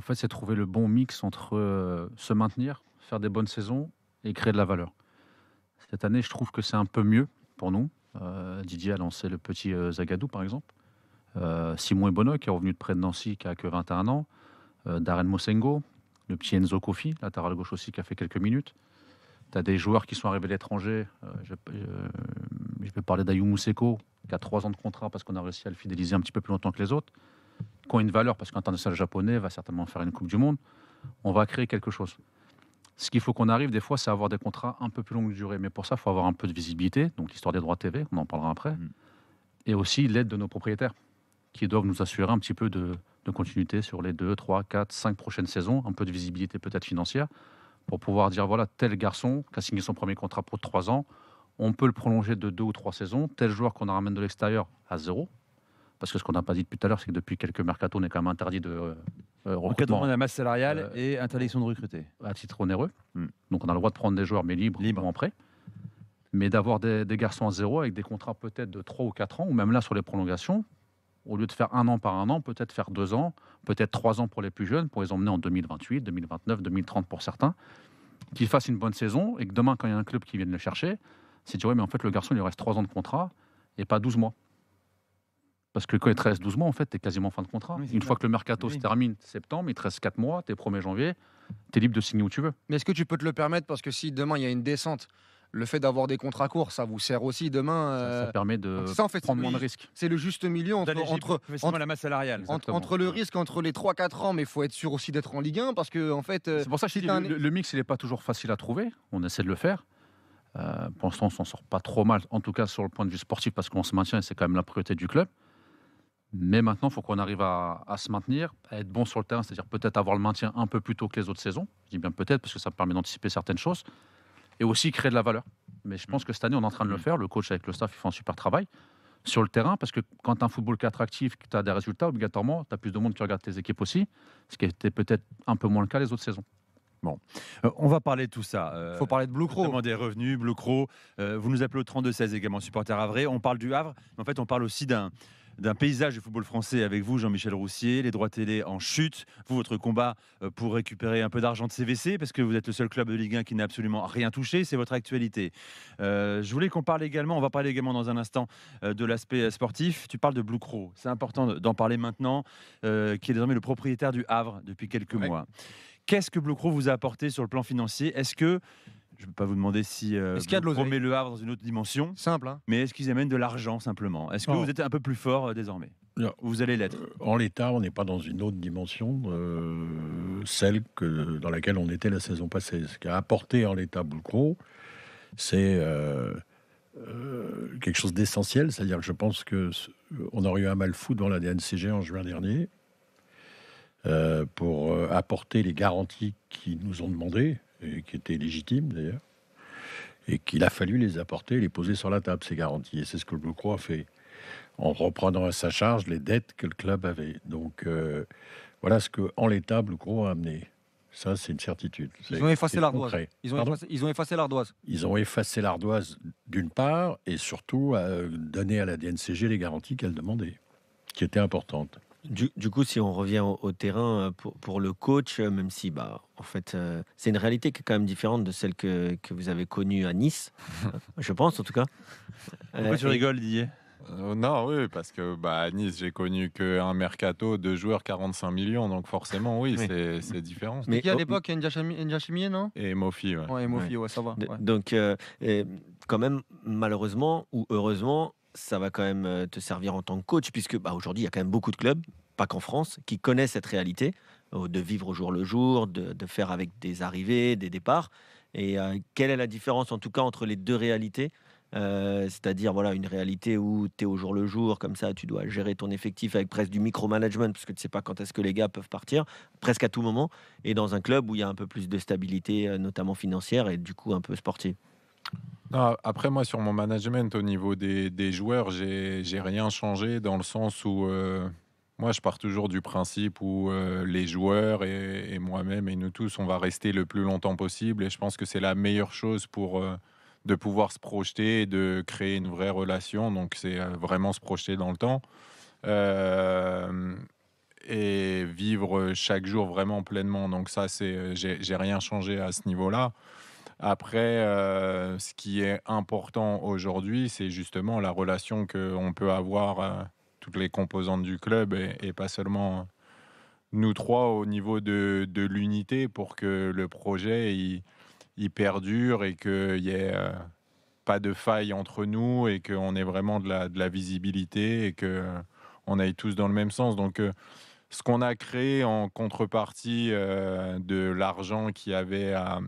fait, c'est trouver le bon mix entre se maintenir, faire des bonnes saisons et créer de la valeur. Cette année, je trouve que c'est un peu mieux pour nous. Didier a lancé le petit Zagadou, par exemple. Simon Ebono, qui est revenu de près de Nancy, qui a que 21 ans. Darren Mosengo, le petit Enzo Kofi, latéral gauche aussi, qui a fait quelques minutes. Tu as des joueurs qui sont arrivés de l'étranger. Je vais parler d'Ayou Mousseko, qui a 3 ans de contrat parce qu'on a réussi à le fidéliser un petit peu plus longtemps que les autres. Qui ont une valeur parce qu'un international japonais va certainement faire une Coupe du Monde. On va créer quelque chose. Ce qu'il faut qu'on arrive des fois, c'est avoir des contrats un peu plus longue durée. Mais pour ça, il faut avoir un peu de visibilité. Donc l'histoire des droits TV, on en parlera après. Et aussi l'aide de nos propriétaires qui doivent nous assurer un petit peu de continuité sur les 2, 3, 4, 5 prochaines saisons. Un peu de visibilité peut-être financière pour pouvoir dire, voilà, tel garçon qui a signé son premier contrat pour 3 ans, on peut le prolonger de 2 ou 3 saisons. Tel joueur qu'on ramène de l'extérieur à 0. Parce que ce qu'on n'a pas dit depuis tout à l'heure, c'est que depuis quelques mercato, on est quand même interdit de recrutement. Encadrement de la masse salariale et interdiction de recruter. À titre onéreux. Donc on a le droit de prendre des joueurs, mais libres. Ou en prêt. Mais d'avoir des garçons à 0 avec des contrats peut-être de 3 ou 4 ans, ou même là sur les prolongations, au lieu de faire 1 an par 1 an, peut-être faire 2 ans, peut-être 3 ans pour les plus jeunes, pour les emmener en 2028, 2029, 2030 pour certains, qu'ils fassent une bonne saison et que demain, quand il y a un club qui vient le chercher, c'est dire, oui, mais en fait, le garçon, il lui reste 3 ans de contrat et pas 12 mois. Parce que quand il te reste 12 mois, en fait, tu es quasiment fin de contrat. Oui, Une fois que le mercato se termine septembre, il te reste 4 mois, tu es 1er janvier, tu es libre de signer où tu veux. Mais est-ce que tu peux te le permettre? Parce que si demain il y a une descente, le fait d'avoir des contrats courts, ça vous sert aussi demain. Ça permet de ça, en fait, prendre moins de risques. C'est le juste milieu entre la masse salariale. Entre le risque entre les 3-4 ans, mais il faut être sûr aussi d'être en Ligue 1 parce que en fait. C'est pour ça que je dis, le mix, il n'est pas toujours facile à trouver. On essaie de le faire. Pour l'instant, on s'en sort pas trop mal, en tout cas sur le point de vue sportif, parce qu'on se maintient et c'est quand même la priorité du club. Mais maintenant, il faut qu'on arrive à se maintenir, à être bon sur le terrain, c'est-à-dire peut-être avoir le maintien un peu plus tôt que les autres saisons. Je dis bien peut-être, parce que ça permet d'anticiper certaines choses. Et aussi créer de la valeur. Mais je pense que cette année, on est en train de le faire. Le coach avec le staff, il fait un super travail sur le terrain, parce que quand tu as un football qui est attractif, que tu as des résultats, obligatoirement, tu as plus de monde qui regarde tes équipes aussi, ce qui était peut-être un peu moins le cas les autres saisons. Bon, on va parler de tout ça. Il faut parler de Blue Crow. Notamment des revenus, Blue Crow. Vous nous appelez au 32-16 également, supporter Havrais. On parle du Havre, mais en fait, on parle aussi d'un paysage du football français avec vous, Jean-Michel Roussier, les droits télé en chute, vous, votre combat pour récupérer un peu d'argent de CVC, parce que vous êtes le seul club de Ligue 1 qui n'a absolument rien touché, c'est votre actualité. Je voulais qu'on parle également, on va parler également dans un instant de l'aspect sportif. Tu parles de Blue Crow, c'est important d'en parler maintenant, qui est désormais le propriétaire du Havre depuis quelques mois. Qu'est-ce que Blue Crow vous a apporté sur le plan financier? Est-ce que, je ne vais pas vous demander si Blue Crow met le Havre dans une autre dimension, simple, hein. Mais est-ce qu'ils amènent de l'argent simplement? Est-ce que vous êtes un peu plus fort désormais? Vous allez l'être. En l'état, on n'est pas dans une autre dimension, celle dans laquelle on était la saison passée. Ce qu'a apporté en l'état Blue Crow, c'est quelque chose d'essentiel. C'est-à-dire que je pense qu'on aurait eu un mal fou devant la DNCG en juin dernier pour apporter les garanties qu'ils nous ont demandées, et qui étaient légitimes d'ailleurs, et qu'il a fallu les apporter, les poser sur la table, ces garanties. Et c'est ce que le Blue Crow a fait, en reprenant à sa charge les dettes que le club avait. Donc voilà ce qu'en l'état, Blue Crow a amené. Ça, c'est une certitude. Ils ont effacé l'ardoise. Ils ont effacé l'ardoise. Ils ont effacé l'ardoise d'une part, et surtout donné à la DNCG les garanties qu'elle demandait, qui étaient importantes. Du coup, si on revient au terrain pour le coach, même si en fait, c'est une réalité qui est quand même différente de celle que vous avez connue à Nice, je pense en tout cas. Pourquoi tu rigoles, Didier? Non, oui, parce que à Nice, j'ai connu qu'un mercato de joueurs 45 millions, donc forcément, oui. C'est différent. Mais qui à l'époque, Ndiachimie, non? Et Mofi, ouais. Ouais, Mofi, ouais, ça va. Ouais. Donc, quand même, malheureusement ou heureusement, ça va quand même te servir en tant que coach, puisque aujourd'hui, il y a quand même beaucoup de clubs, pas qu'en France, qui connaissent cette réalité, de vivre au jour le jour, de faire avec des arrivées, des départs. Et quelle est la différence, en tout cas, entre les deux réalités? C'est-à-dire une réalité où tu es au jour le jour, comme ça tu dois gérer ton effectif avec presque du micromanagement, parce que tu ne sais pas quand est-ce que les gars peuvent partir, presque à tout moment, et dans un club où il y a un peu plus de stabilité, notamment financière, et du coup un peu sportive. Non, après, moi, sur mon management, au niveau des joueurs, j'ai rien changé, dans le sens où moi, je pars toujours du principe où les joueurs et moi-même et nous tous, on va rester le plus longtemps possible, et je pense que c'est la meilleure chose pour de pouvoir se projeter et de créer une vraie relation. Donc, c'est vraiment se projeter dans le temps. et vivre chaque jour vraiment pleinement. Donc ça, j'ai rien changé à ce niveau-là. Après, ce qui est important aujourd'hui, c'est justement la relation qu'on peut avoir, toutes les composantes du club, et pas seulement nous trois au niveau de l'unité, pour que le projet il perdure et qu'il y ait pas de faille entre nous, et qu'on ait vraiment de la visibilité, et qu'on aille tous dans le même sens. Donc, ce qu'on a créé en contrepartie de l'argent qu'il y avait à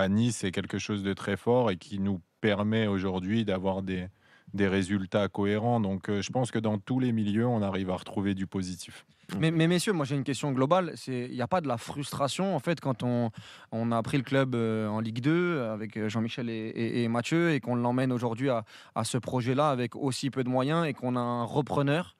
Nice, c'est quelque chose de très fort et qui nous permet aujourd'hui d'avoir des résultats cohérents. Donc, je pense que dans tous les milieux, on arrive à retrouver du positif. Mais messieurs, moi j'ai une question globale. Il n'y a pas de la frustration en fait quand on a pris le club en Ligue 2 avec Jean-Michel et Mathieu, et qu'on l'emmène aujourd'hui à ce projet-là avec aussi peu de moyens, et qu'on a un repreneur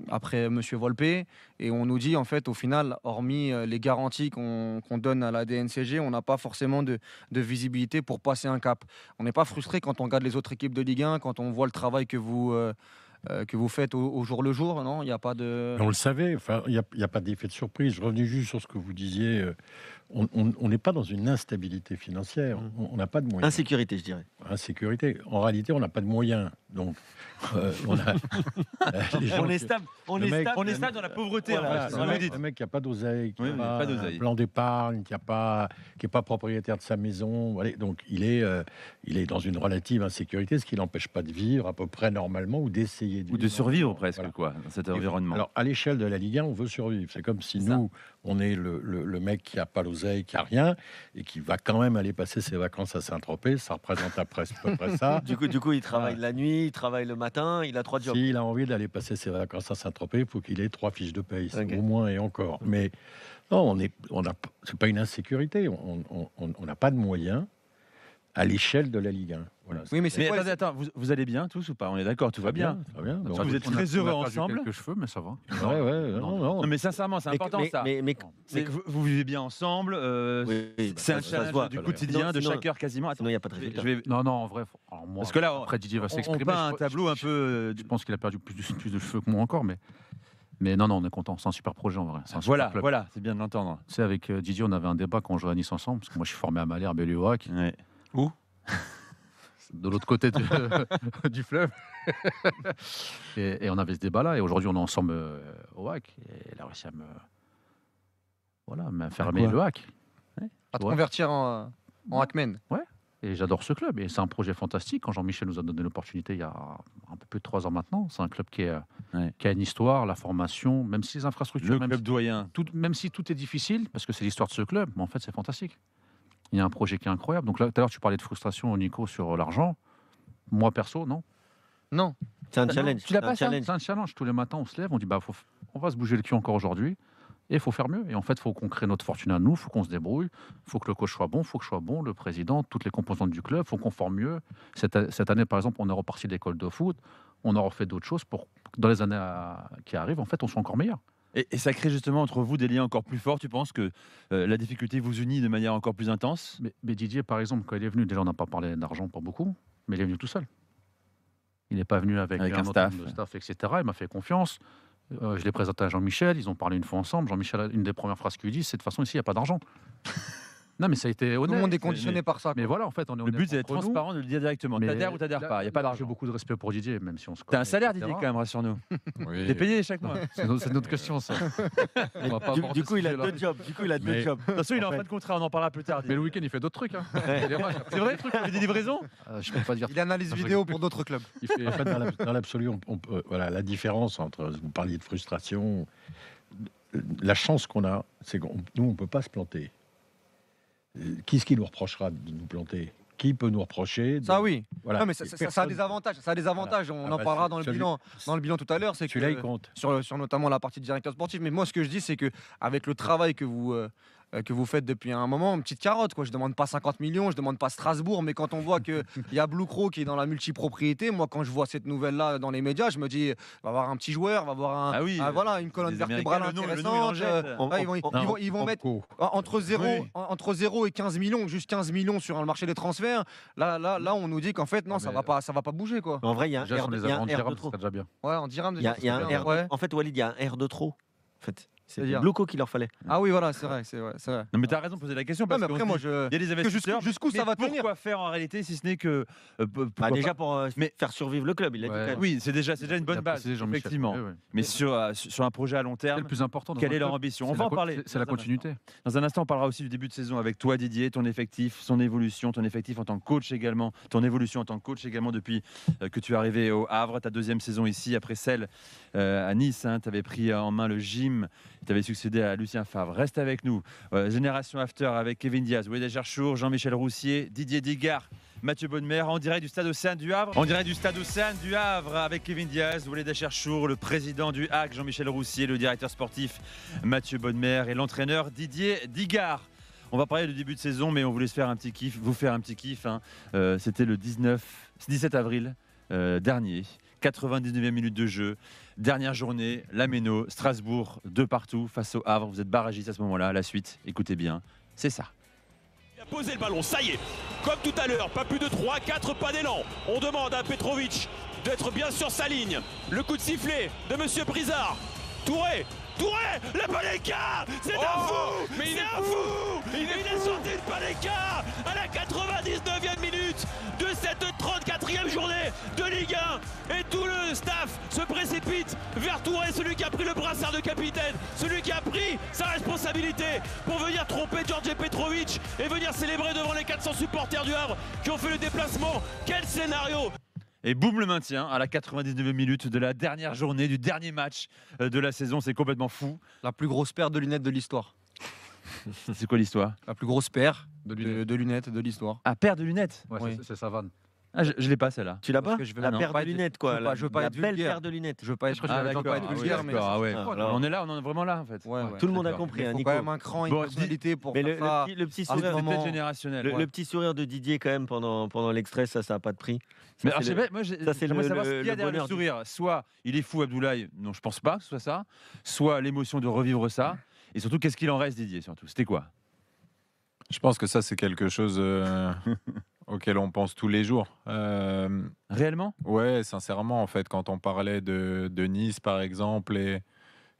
après Monsieur Volpe, et on nous dit en fait au final, hormis les garanties qu'on donne à la DNCG, on n'a pas forcément de visibilité pour passer un cap. On n'est pas frustré quand on regarde les autres équipes de Ligue 1, quand on voit le travail que vous faites au jour le jour, non? Il n'y a pas de... On le savait, enfin, il n'y a pas d'effet de surprise. Je revenais juste sur ce que vous disiez. On n'est pas dans une instabilité financière. On n'a pas de moyens. Insécurité, je dirais. Insécurité. En réalité, on n'a pas de moyens. Donc, on a... On est stable. On est stable dans la pauvreté. Voilà, en fait, le mec qui n'a pas d'oseille, qui Oui, n'a oui, pas, pas d'oseille. un plan d'épargne, qui n'est pas propriétaire de sa maison. Voilà. Donc, il est dans une relative insécurité, ce qui n'empêche pas de vivre à peu près normalement, ou d'essayer de Ou de vivre survivre normalement. presque, Voilà. quoi, dans cet environnement. Alors, à l'échelle de la Ligue 1, on veut survivre. C'est comme si C'est ça. nous, on est le mec qui n'a pas l'oseille, qui n'a rien, et qui va quand même aller passer ses vacances à Saint-Tropez. Ça représente à peu près ça. Du coup, il travaille la nuit, il travaille le matin, il a 3 jobs. S'il a envie d'aller passer ses vacances à Saint-Tropez, il faut qu'il ait 3 fiches de paye, Ok. au moins et encore. Mais non, c'est pas une insécurité. On n'a pas de moyens à l'échelle de la Ligue 1. Voilà. Oui, mais c'est Mais quoi, attends, vous allez bien tous ou pas? On est d'accord, tout va bien. Très bien. Donc, Vous êtes On a- très heureux on a perdu ensemble. quelques cheveux, mais ça va. ouais, non. Non, mais sincèrement, c'est important ça. Mais C'est que vous vivez bien ensemble. oui, C'est un ça se challenge voit. du quotidien, de Sinon- chaque heure quasiment. Attends, sinon, il n'y a pas de je vais- résultat. je vais- Non, en vrai. Alors, moi, Parce que là, après Didier va on s'exprimer. peint un je- tableau un peu. Je pense qu'il a perdu plus de cheveux que moi encore, mais non, on est content. C'est un super projet en vrai. C'est un super Voilà, club. voilà, c'est bien de l'entendre. Tu sais, avec Didier, on avait un débat quand on jouait à Nice ensemble, parce que moi, je suis formé à Malherbe et Léoac, Ouais. de l'autre côté du fleuve. Et on avait ce débat-là, et aujourd'hui, on est ensemble au HAC. Et il a réussi à me faire aimer quoi le HAC. à te Ouais. convertir en hackman? Et j'adore ce club. Et c'est un projet fantastique. Quand Jean-Michel nous a donné l'opportunité il y a un peu plus de 3 ans maintenant, c'est un club qui a une histoire, la formation, même si les infrastructures, Le même, club doyen. même si tout est difficile, parce que c'est l'histoire de ce club, mais en fait, c'est fantastique. Il y a un projet qui est incroyable. Donc là, tout à l'heure, tu parlais de frustration, Nico, sur l'argent. Moi, perso, non. Non. C'est un challenge. Tu l'as c'est un pas, ça challenge. C'est un challenge. Tous les matins, on se lève, on dit on va se bouger le cul encore aujourd'hui. Et il faut faire mieux. Et en fait, il faut qu'on crée notre fortune à nous, il faut qu'on se débrouille, il faut que le coach soit bon, il faut que je sois bon, le président, toutes les composantes du club, il faut qu'on forme mieux. Cette année, par exemple, on est reparti de l'école de foot, on a refait d'autres choses pour que dans les années qui arrivent, en fait, on soit encore meilleur. Et ça crée justement entre vous des liens encore plus forts. Tu penses que la difficulté vous unit de manière encore plus intense? Mais Didier, par exemple, quand il est venu, déjà, on n'a pas parlé d'argent pour beaucoup, mais il est venu tout seul. Il n'est pas venu avec un autre staff. nombre de staff, etc. Il m'a fait confiance. Je l'ai présenté à Jean-Michel, ils ont parlé une fois ensemble. Jean-Michel, une des premières phrases qu'il dit, c'est de toute façon, ici, il n'y a pas d'argent. Non, mais ça a été Tout honnête. le monde est conditionné par ça. Mais voilà, en fait, on est Le honnête but, c'est d'être entre nous. transparent, de le dire directement. Mais T'adhères ou t'adhères pas. Il n'y a pas J'ai d'argent. beaucoup de respect pour Didier, même si on se T'as un connaît, salaire, etc. Didier, quand même, rassure-nous. Oui. T'es payé chaque mois. C'est notre question, ça. On va pas aborder Du coup, ce il a sujet-là. 2 jobs. Du coup, il a 2 Mais- jobs. De toute façon, il est en fin de contrat, on en parlera plus tard. Mais le week-end, il fait d'autres trucs. Hein. C'est vrai? Il fait des livraisons? Je peux pas dire. Il analyse vidéo pour d'autres clubs. Il fait... En fait, dans l'absolu, voilà, la différence entre, vous parliez de frustration, la chance qu'on a, c'est que nous, on ne peut pas se planter. Qui nous reprochera de nous planter? Qui peut nous reprocher de- Ça, oui. Voilà. Non, mais ça a Personne. des avantages. Ça a des avantages. Voilà. On Ah en bah, parlera dans le celui- bilan tout à l'heure. C'est Celui-là, il que compte. sur notamment la partie de directeur sportif. Mais moi, ce que je dis, c'est que avec le travail que que vous faites depuis un moment, une petite carotte, quoi. Je demande pas 50 millions, je demande pas Strasbourg, mais quand on voit qu'il y a Blue Crow qui est dans la multipropriété, moi, quand je vois cette nouvelle-là dans les médias, je me dis, va avoir un petit joueur, va avoir voilà, une colonne les vertébrale Américains, le nom, intéressante. il en jette. Ils vont mettre entre 0 et 15 millions, juste 15 millions sur le marché des transferts. Là, on nous dit qu'en fait, non, ça va pas bouger, quoi. En vrai, il y a un Déjà, R sur les de avants de trop. dirham, ce serait déjà bien. Ouais, en dirham. Il y a un R. Ouais. En fait, Walid, il y a un R de trop. En fait, c'est C'est-à-dire Blue Co qu'il leur fallait. Ah oui, voilà, c'est vrai. Non, mais tu as raison de poser la question. Ouais, Parce mais qu'on après, se moi, dit, il y a des investisseurs. jusqu'où ça mais va tenir? Pourquoi faire en réalité, si ce n'est que. pourquoi Déjà pas pour faire survivre le club, il l'a dit Ouais. quand même. Oui, c'est déjà une bonne Il a base, précisé Jean-Michel. effectivement. Oui, oui. Mais sur un projet à long C'est terme, le plus important. dans quelle un est leur club. ambition? C'est On va la en co- parler. C'est la dans un continuité. instant. Dans un instant, on parlera aussi du début de saison avec toi, Didier, ton effectif, son évolution, ton effectif en tant que coach également, ton évolution en tant que coach également depuis que tu es arrivé au Havre, ta deuxième saison ici, après celle à Nice. Tu avais pris en main le gym, tu avais succédé à Lucien Favre. Reste avec nous. Génération After avec Kevin Diaz, Walid Acharchour, Jean-Michel Roussier, Didier Digard, Mathieu Bonnemer, en direct du stade Océane du Havre. En direct du stade Océane du Havre avec Kevin Diaz, Walid Acharchour, le président du HAC, Jean-Michel Roussier, le directeur sportif Mathieu Bonnemer et l'entraîneur Didier Digard. On va parler du début de saison, mais on voulait vous faire un petit kiff. C'était le 17 avril dernier. 99e minute de jeu, dernière journée, la Méno, Strasbourg, de partout face au Havre. Vous êtes barragiste à ce moment-là. La suite, écoutez bien, c'est ça. Il a posé le ballon, ça y est, comme tout à l'heure, pas plus de 3-4 pas d'élan. On demande à Petrovic d'être bien sur sa ligne. Le coup de sifflet de Monsieur Brizard. Touré, le Panenka, c'est un fou, mais il est fou. Il est sorti de Panenka à la 99e minute de cette 34e journée de Ligue 1. Et tout le staff se précipite vers Touré, celui qui a pris le brassard de capitaine, celui qui a pris sa responsabilité pour venir tromper Djordje Petrovic et venir célébrer devant les 400 supporters du Havre qui ont fait le déplacement. Quel scénario! Et boum, le maintien à la 99e minute de la dernière journée, du dernier match de la saison. C'est complètement fou. La plus grosse paire de lunettes de l'histoire. C'est quoi l'histoire? La plus grosse paire De de lunettes de l'histoire. Ah, paire de lunettes. Ouais, Oui. c'est sa vanne. Ah, je l'ai pas celle-là. Tu l'as Parce pas? que je vais La non, paire pas de être- lunettes, quoi. je veux pas La être belle vulgaire. paire de lunettes. Je veux pas être, Je crois que je veux pas être vulgaire, mais Ah ouais. Alors, On est là, on en est vraiment là en fait. ouais, ouais. Tout le monde a D'accord. compris, Il hein, faut Nico. quand même un cran, une Bon, personnalité pour Mais faire ça. le petit Ah, sourire, C'est vraiment. peut-être générationnel. le petit sourire de Didier quand même pendant l'extrait, ça a pas de prix. Ça, Mais c'est alors, je sais le- pas, moi, ça, c'est j'aimerais le- savoir ce le- qu'il y a le derrière le bonheur du- sourire. Soit il est fou, Abdoulaye, non, je pense pas que ce soit ça. Soit l'émotion de revivre ça. Et surtout, qu'est-ce qu'il en reste, Didier, surtout? C'était quoi? Je pense que ça, c'est quelque chose auquel on pense tous les jours. Réellement? Ouais, sincèrement, en fait, quand on parlait de Nice, par exemple,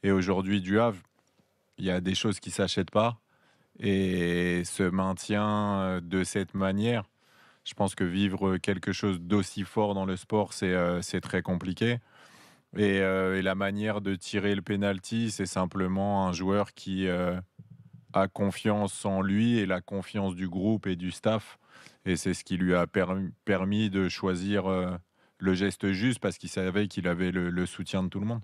et aujourd'hui du Havre, il y a des choses qui ne s'achètent pas. Et ce maintien de cette manière, je pense que vivre quelque chose d'aussi fort dans le sport, c'est très compliqué. Et la manière de tirer le penalty, c'est simplement un joueur qui a confiance en lui et la confiance du groupe et du staff. Et c'est ce qui lui a permis de choisir le geste juste parce qu'il savait qu'il avait le soutien de tout le monde.